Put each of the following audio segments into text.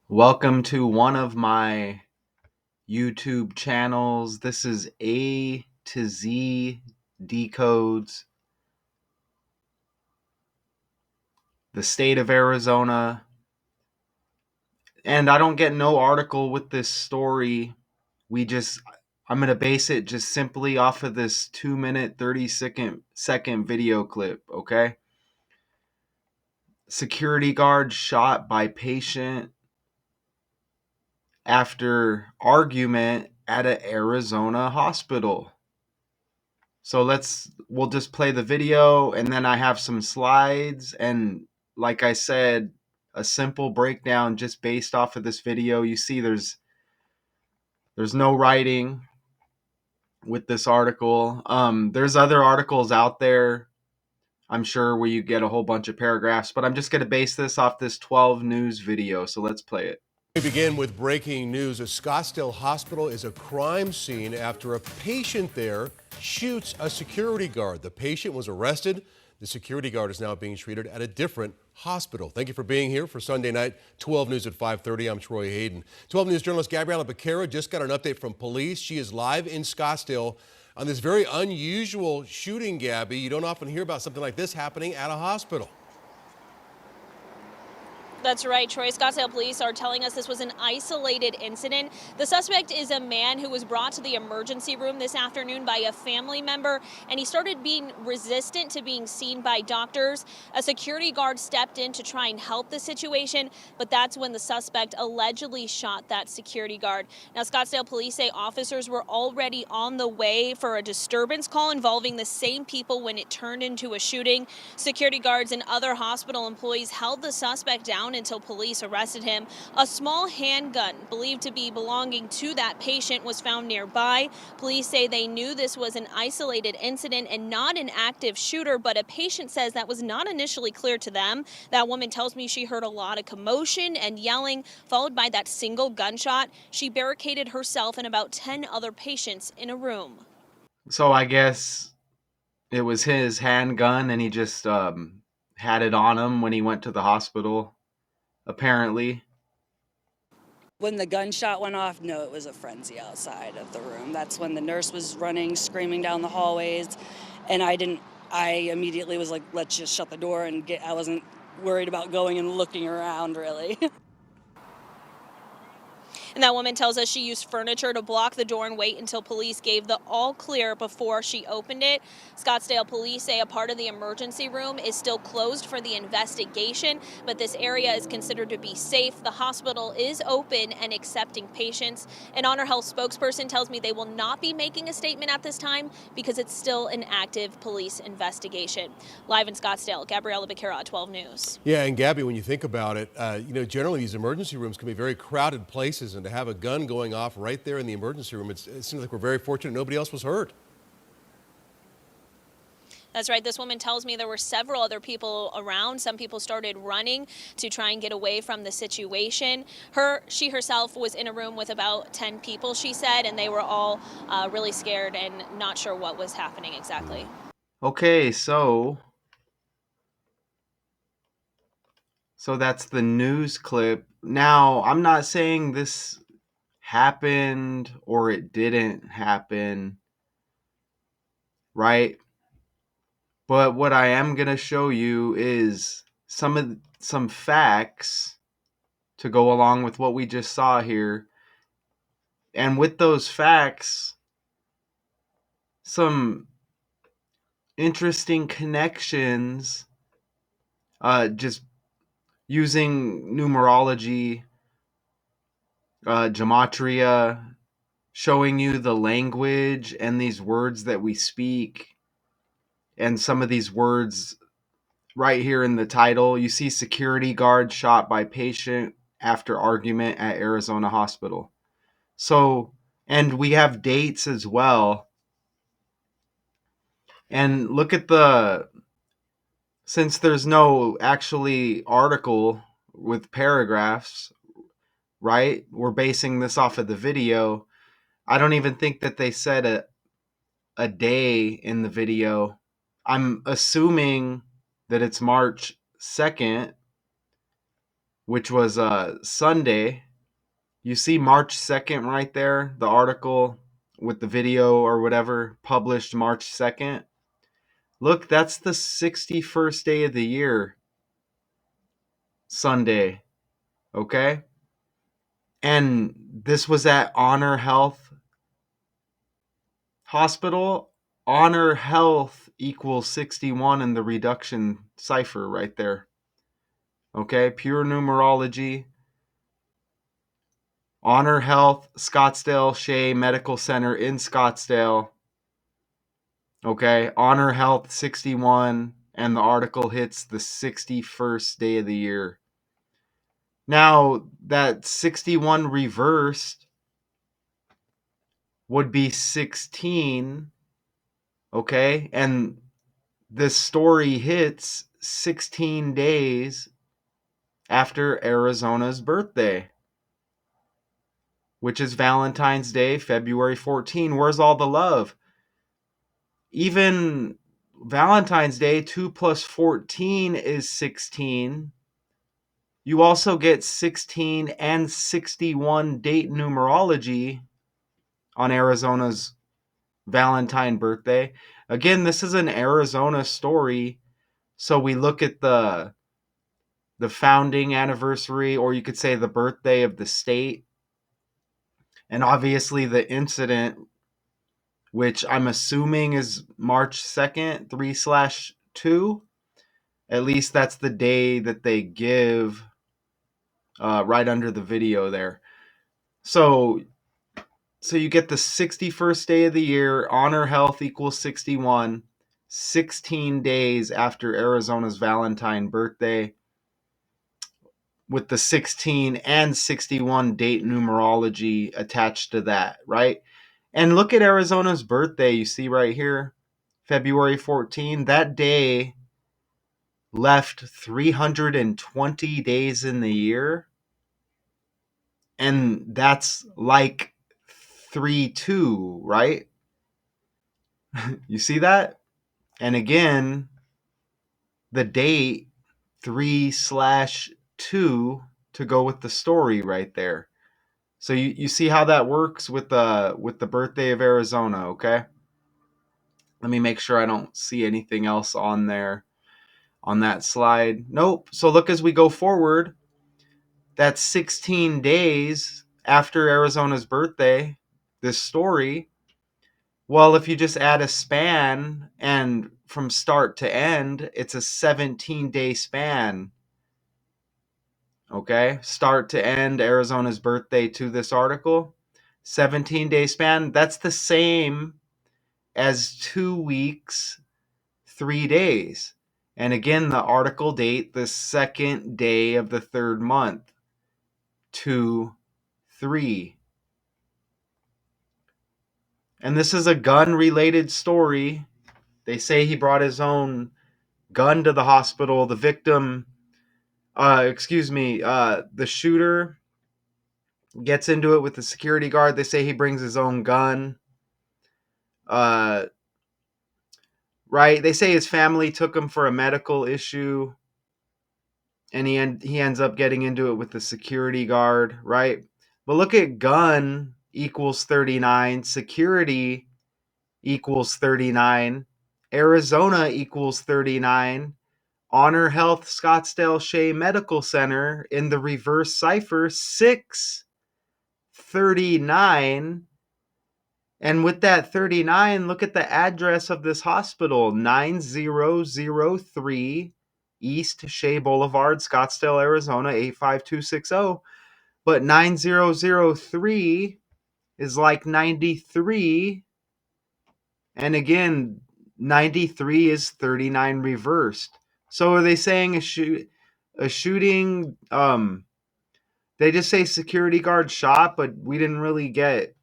Welcome to one of my YouTube channels. This is A to Z Decodes the state of Arizona. And I don't get no article with this story. I'm going to base it just simply off of this 2-minute, 30-second video clip, okay? Security guard shot by patient after argument at an Arizona hospital. So we'll just play the video and then I have some slides and like I said, a simple breakdown just based off of this video. You see there's no writing with this article. There's other articles out there, I'm sure, where you get a whole bunch of paragraphs, but I'm just going to base this off this 12 news video. So let's play it. We begin with breaking news. A Scottsdale hospital is a crime scene after a patient there shoots a security guard. The patient was arrested. The security guard is now being treated at a different hospital. Thank you for being here for Sunday night 12 News at 5:30. I'm Troy Hayden. 12 News journalist Gabriella Becerra just got an update from police. She is live in Scottsdale on this very unusual shooting, Gabby. You don't often hear about something like this happening at a hospital. That's right, Troy. Scottsdale police are telling us this was an isolated incident. The suspect is a man who was brought to the emergency room this afternoon by a family member, and he started being resistant to being seen by doctors. A security guard stepped in to try and help the situation, but that's when the suspect allegedly shot that security guard. Now, Scottsdale police say officers were already on the way for a disturbance call involving the same people when it turned into a shooting. Security guards and other hospital employees held the suspect down until police arrested him. A small handgun believed to be belonging to that patient was found nearby. Police say they knew this was an isolated incident and not an active shooter, but a patient says that was not initially clear to them. That woman tells me she heard a lot of commotion and yelling, followed by that single gunshot. She barricaded herself and about 10 other patients in a room. So I guess it was his handgun and he just had it on him when he went to the hospital, apparently. When the gunshot went off, no, it was a frenzy outside of the room. That's when the nurse was running, screaming down the hallways, and I immediately was like, let's just shut the door and I wasn't worried about going and looking around, really. And that woman tells us she used furniture to block the door and wait until police gave the all clear before she opened it. Scottsdale police say a part of the emergency room is still closed for the investigation, but this area is considered to be safe. The hospital is open and accepting patients. An HonorHealth spokesperson tells me they will not be making a statement at this time because it's still an active police investigation. Live in Scottsdale, Gabriella Becerra, 12 News. Yeah, and Gabby, when you think about it, generally these emergency rooms can be very crowded places, and to have a gun going off right there in the emergency room, it seems like we're very fortunate nobody else was hurt. That's right. This woman tells me there were several other people around. Some people started running to try and get away from the situation. She herself was in a room with about 10 people, she said, and they were all really scared and not sure what was happening exactly. Okay, so that's the news clip. Now, I'm not saying this happened or it didn't happen, right? But what I am going to show you is some facts to go along with what we just saw here. And with those facts, some interesting connections, just using numerology, gematria, showing you the language and these words that we speak. And some of these words right here in the title, you see security guard shot by patient after argument at Arizona hospital. So, and we have dates as well. And look at since there's no actually article with paragraphs, right? We're basing this off of the video. I don't even think that they said a day in the video. I'm assuming that it's March 2nd. which was Sunday. You see March 2nd right there, the article with the video or whatever, published March 2nd. Look, that's the 61st day of the year, Sunday, okay? And this was at HonorHealth Hospital. HonorHealth equals 61 in the reduction cipher right there, okay? Pure numerology. HonorHealth, Scottsdale, Shea Medical Center in Scottsdale. Okay, HonorHealth 61, and the article hits the 61st day of the year. Now, that 61 reversed would be 16, okay? And this story hits 16 days after Arizona's birthday, which is Valentine's Day, February 14. Where's all the love? Even Valentine's Day, 2 plus 14 is 16. You also get 16 and 61 date numerology on Arizona's Valentine birthday. Again, this is an Arizona story, so we look at the founding anniversary, or you could say the birthday of the state, and obviously the incident, which I'm assuming is March 2nd, 3/2. At least that's the day that they give right under the video there. So you get the 61st day of the year, HonorHealth equals 61, 16 days after Arizona's Valentine birthday, with the 16 and 61 date numerology attached to that, right? And look at Arizona's birthday, you see right here, February 14. That day left 320 days in the year, and that's like 3/2, right? You see that? And again, the date 3/2 to go with the story right there. So you see how that works with the birthday of Arizona, okay? Let me make sure I don't see anything else on there on that slide. Nope. So look, as we go forward, that's 16 days after Arizona's birthday, this story. Well, if you just add a span and from start to end, it's a 17-day span. Okay, start to end, Arizona's birthday to this article, 17-day span. That's the same as 2 weeks, 3 days. And again, the article date, the second day of the third month, 2/3. And this is a gun-related story. They say he brought his own gun to the hospital. The victim, the shooter gets into it with the security guard. They say he brings his own gun. Right? They say his family took him for a medical issue, and he ends up getting into it with the security guard, right? But look at gun equals 39, security equals 39, Arizona equals 39, HonorHealth Scottsdale Shea Medical Center in the reverse cipher 639. And with that 39, look at the address of this hospital, 9003 East Shea Boulevard, Scottsdale, Arizona, 85260. But 9003 is like 93. And again, 93 is 39 reversed. So are they saying a shooting? They just say security guard shot, but we didn't really get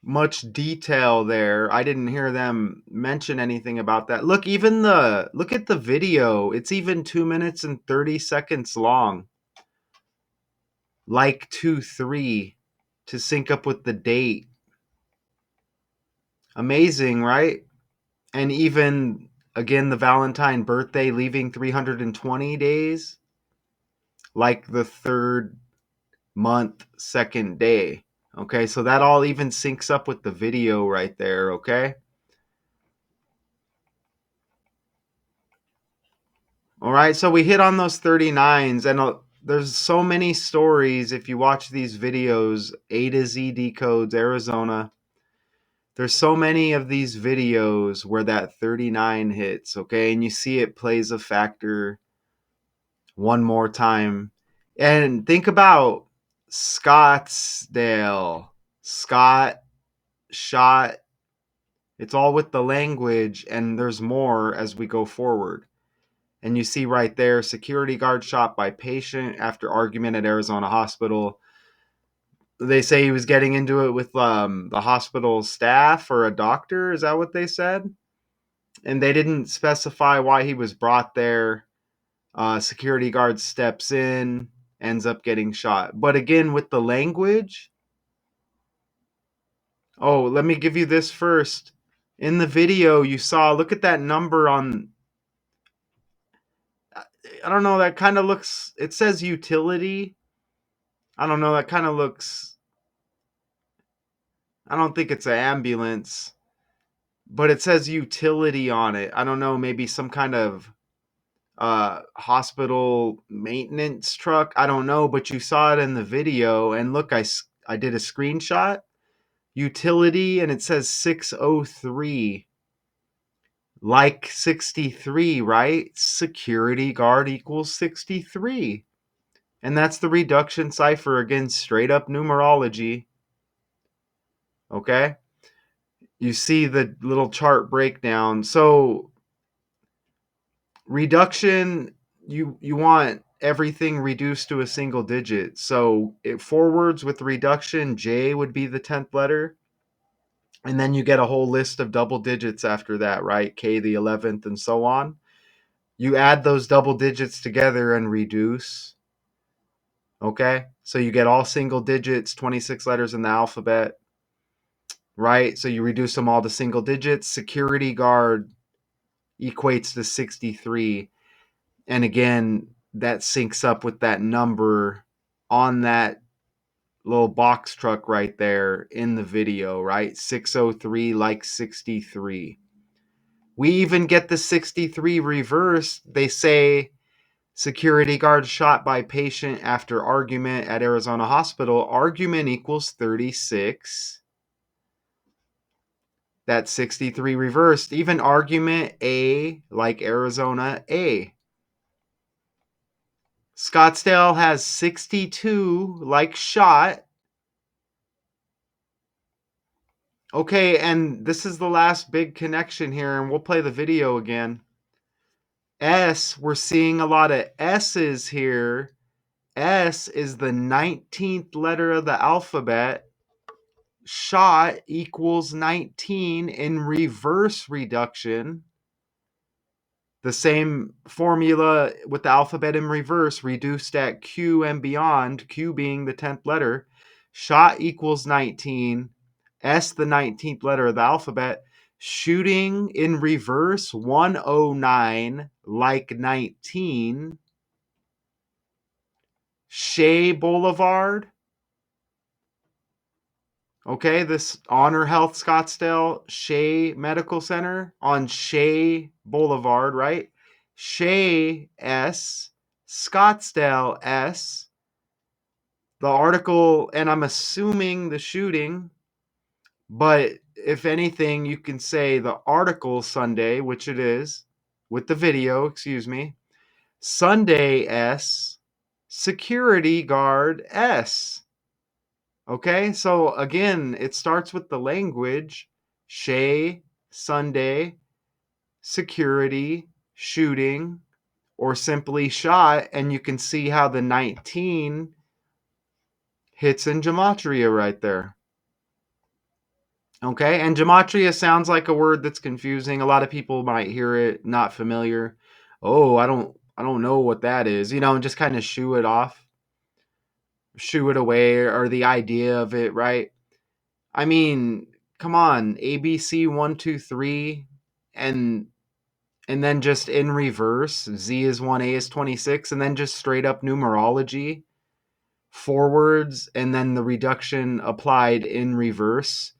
much detail there. I didn't hear them mention anything about that. Look, look at the video. It's even 2 minutes and 30 seconds long. Like 2/3 to sync up with the date. Amazing, right? And even Again, the Valentine birthday leaving 320 days, like the third month, second day. Okay, so that all even syncs up with the video right there, okay? All right, so we hit on those 39s, and there's so many stories if you watch these videos, A to Z decodes, Arizona. There's so many of these videos where that 39 hits, okay? And you see it plays a factor one more time. And think about Scottsdale, Scott, shot. It's all with the language, and there's more as we go forward. And you see right there, security guard shot by patient after argument at Arizona hospital. They say he was getting into it with the hospital staff or a doctor. Is that what they said? And they didn't specify why he was brought there. Security guard steps in, ends up getting shot. But again, with the language, oh, let me give you this first. In the video, you saw, look at that number on, I don't know, that kind of looks, it says utility. I don't know, that kind of looks, I don't think it's an ambulance, but it says utility on it. I don't know, maybe some kind of hospital maintenance truck. I don't know, but you saw it in the video. And look, I did a screenshot. Utility, and it says 603. Like 63, right? Security guard equals 63. And that's the reduction cipher. Again, straight up numerology. Okay? You see the little chart breakdown. So reduction, you want everything reduced to a single digit. So it forwards with reduction, J would be the 10th letter. And then you get a whole list of double digits after that, right? K the 11th and so on. You add those double digits together and reduce. Okay? So you get all single digits, 26 letters in the alphabet, right? So you reduce them all to single digits. Security guard equates to 63. And again, that syncs up with that number on that little box truck right there in the video, right? 603 like 63. We even get the 63 reversed. They say security guard shot by patient after argument at Arizona hospital. Argument equals 36. That's 63 reversed. Even argument A like Arizona A. Scottsdale has 62 like shot. Okay, and this is the last big connection here, and we'll play the video again. S, we're seeing a lot of S's here. S is the 19th letter of the alphabet. Shot equals 19 in reverse reduction. The same formula with the alphabet in reverse, reduced at Q and beyond, Q being the 10th letter. Shot equals 19. S, the 19th letter of the alphabet. Shooting in reverse, 109, like 19. Shea Boulevard. Okay, this HonorHealth Scottsdale Shea Medical Center on Shea Boulevard, right? Shea S, Scottsdale S. The article, and I'm assuming the shooting, but if anything, you can say the article Sunday, which it is, with the video, excuse me. Sunday S, security guard S. Okay, so again, it starts with the language Shea, Sunday, security, shooting, or simply shot, and you can see how the 19 hits in gematria right there. Okay, and gematria sounds like a word that's confusing. A lot of people might hear it not familiar. Oh, I don't know what that is, and just kind of shoo it off, shoo it away, or the idea of it, right? I mean, come on, ABC 1, 2, 3, and and then just in reverse, Z is 1, A is 26, and then just straight up numerology forwards, and then the reduction applied in reverse.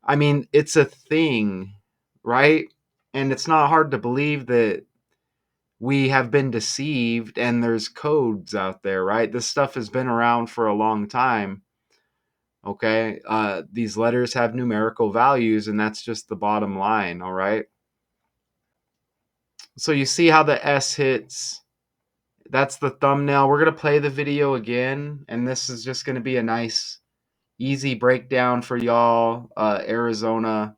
I mean, it's a thing, right? And it's not hard to believe that we have been deceived and there's codes out there, right? This stuff has been around for a long time. Okay. These letters have numerical values, and that's just the bottom line. All right. So you see how the S hits. That's the thumbnail. We're going to play the video again, and this is just going to be a nice, easy breakdown for y'all. Arizona.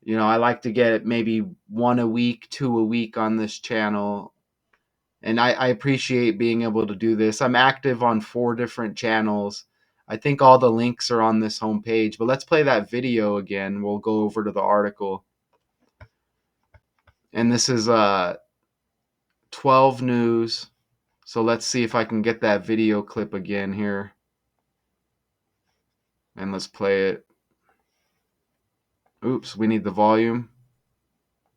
You know, I like to get maybe 1 a week, 2 a week on this channel. And I appreciate being able to do this. I'm active on 4 different channels. I think all the links are on this homepage. But let's play that video again. We'll go over to the article. And this is 12 News. So let's see if I can get that video clip again here. And let's play it. Oops, we need the volume.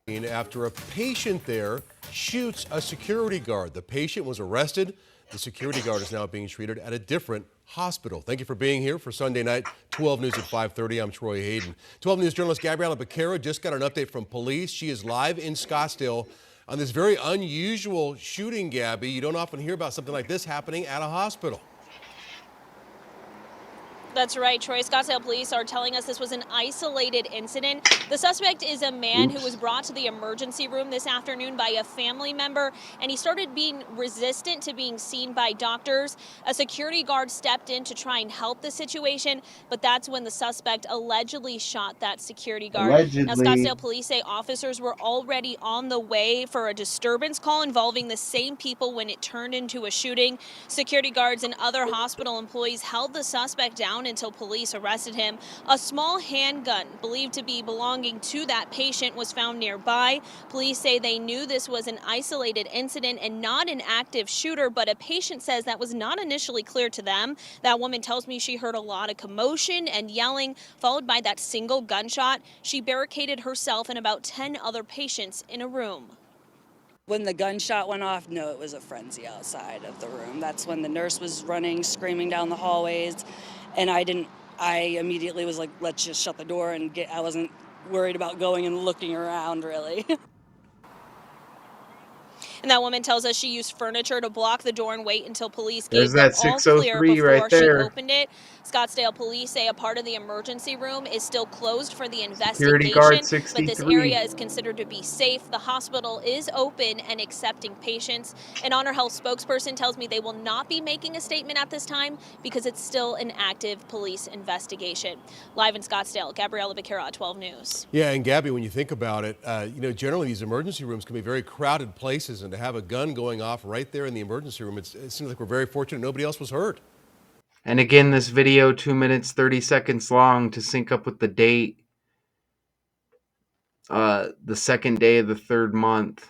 After a patient there shoots a security guard. The patient was arrested. The security guard is now being treated at a different hospital. Thank you for being here for Sunday night, 12 News at 5:30. I'm Troy Hayden. 12 News journalist Gabriella Becerra just got an update from police. She is live in Scottsdale on this very unusual shooting, Gabby. You don't often hear about something like this happening at a hospital. That's right, Troy. Scottsdale police are telling us this was an isolated incident. The suspect is a man who was brought to the emergency room this afternoon by a family member, and he started being resistant to being seen by doctors. A security guard stepped in to try and help the situation, but that's when the suspect allegedly shot that security guard. Now, Scottsdale police say officers were already on the way for a disturbance call involving the same people when it turned into a shooting. Security guards and other hospital employees held the suspect down until police arrested him. A small handgun believed to be belonging to that patient was found nearby. Police say they knew this was an isolated incident and not an active shooter, but a patient says that was not initially clear to them. That woman tells me she heard a lot of commotion and yelling, followed by that single gunshot. She barricaded herself and about 10 other patients in a room. When the gunshot went off, no, it was a frenzy outside of the room. That's when the nurse was running, screaming down the hallways. And I immediately was like, let's just shut the door and get, I wasn't worried about going and looking around really. And that woman tells us she used furniture to block the door and wait until police There's gave them that all clear 603 before right she there. opened it. Scottsdale police say a part of the emergency room is still closed for the Security guard investigation, but this 63. area is considered to be safe. The hospital is open and accepting patients. An HonorHealth spokesperson tells me they will not be making a statement at this time because it's still an active police investigation. Live in Scottsdale, Gabriella Becerra, 12 News. Yeah, and Gabby, when you think about it, generally these emergency rooms can be very crowded places, and to have a gun going off right there in the emergency room, it seems like we're very fortunate nobody else was hurt. And again, this video 2 minutes 30 seconds long to sync up with the date. The second day of the 3rd month.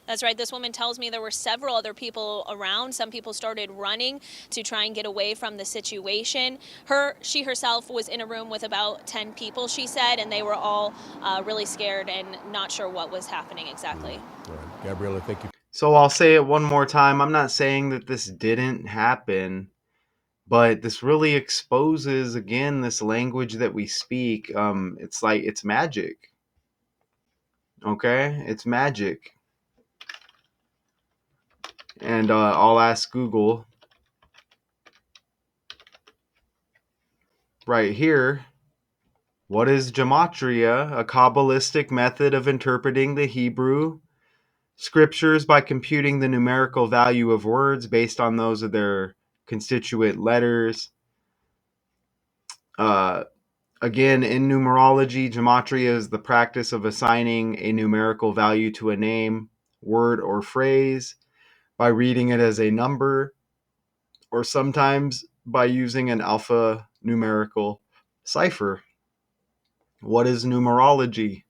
That's right. This woman tells me there were several other people around. Some people started running to try and get away from the situation. She herself was in a room with about 10 people, she said, and they were all really scared and not sure what was happening exactly. All right, Gabriella, thank you. So I'll say it one more time. I'm not saying that this didn't happen, but this really exposes, again, this language that we speak. It's like, it's magic. Okay? It's magic. And I'll ask Google right here, what is gematria? A Kabbalistic method of interpreting the Hebrew scriptures by computing the numerical value of words based on those of their constituent letters. Again, in numerology, gematria is the practice of assigning a numerical value to a name, word, or phrase by reading it as a number, or sometimes by using an alphanumerical cipher. What is numerology?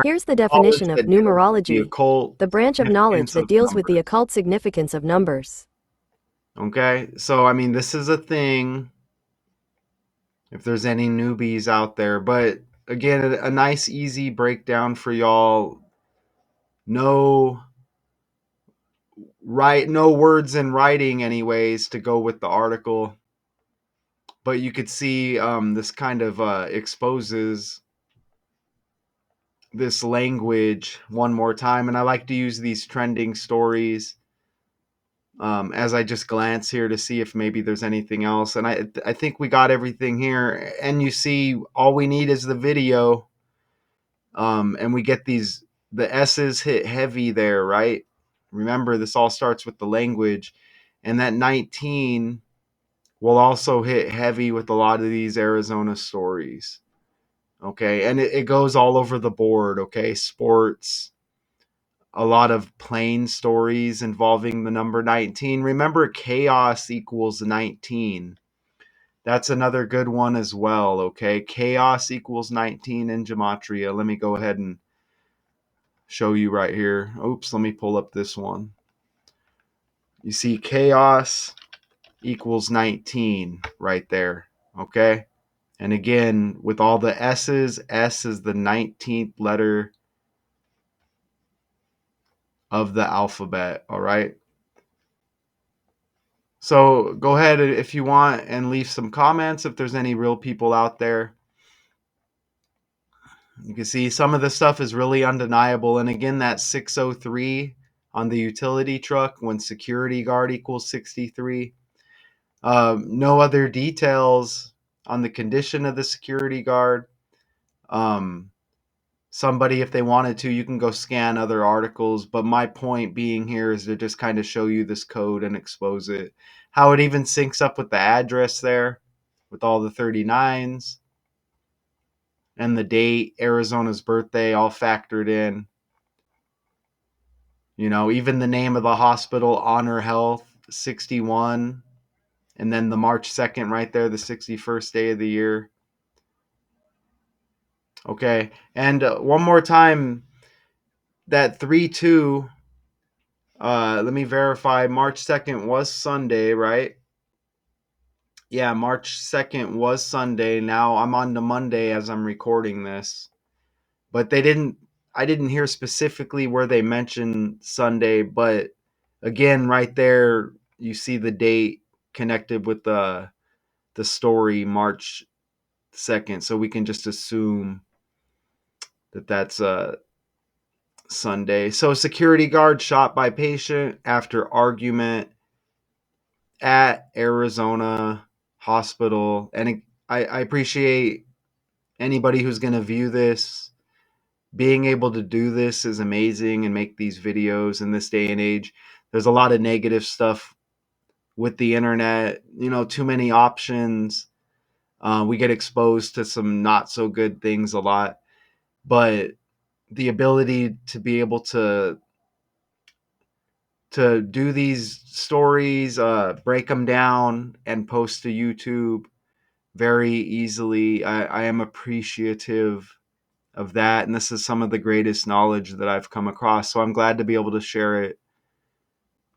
Here's the definition of numerology, the branch of knowledge that deals with the occult significance of numbers. Okay, so I mean, this is a thing, if there's any newbies out there, but again, a nice, easy breakdown for y'all. No words in writing, anyways, to go with the article. But you could see this kind of exposes this language one more time. And I like to use these trending stories as I just glance here to see if maybe there's anything else. And I think we got everything here. And you see, all we need is the video. And we get the S's hit heavy there, right? Remember, this all starts with the language. And that 19 will also hit heavy with a lot of these Arizona stories. Okay. And it goes all over the board. Okay. Sports, a lot of plain stories involving the number 19. Remember, chaos equals 19. That's another good one as well. Okay. Chaos equals 19 in gematria. Let me go ahead and show you right here. Oops. Let me pull up this one. You see chaos equals 19 right there. Okay. And again, with all the S's, S is the 19th letter of the alphabet. All right. So go ahead if you want and leave some comments if there's any real people out there. You can see some of the stuff is really undeniable. And again, that 603 on the utility truck when security guard equals 63. No other details on the condition of the security guard. Somebody, if they wanted to, you can go scan other articles. But my point being here is to just kind of show you this code and expose it. How it even syncs up with the address there with all the 39s and the date, Arizona's birthday, all factored in. You know, even the name of the hospital, HonorHealth, 61. And then the March 2nd right there, the 61st day of the year. Okay. And one more time, that 3-2, let me verify. March 2nd was Sunday, right? Yeah, March 2nd was Sunday. Now I'm on to Monday as I'm recording this. But I didn't hear specifically where they mentioned Sunday, but again, right there, you see the date connected with the story, March 2nd. So we can just assume that that's Sunday. So security guard shot by patient after argument at Arizona hospital. And I appreciate anybody who's going to view this. Being able to do this is amazing and make these videos in this day and age. There's a lot of negative stuff with the internet, you know, too many options. We get exposed to some not so good things a lot. But the ability to be able to do these stories, break them down and post to YouTube very easily. I am appreciative of that. And this is some of the greatest knowledge that I've come across. So I'm glad to be able to share it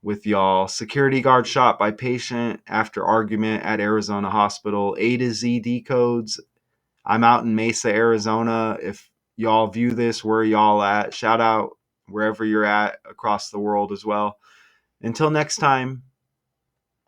with y'all. Security guard shot by patient after argument at Arizona hospital. A to Z decodes. I'm out in Mesa, Arizona. If y'all view this, where y'all at? Shout out wherever you're at across the world as well. Until next time.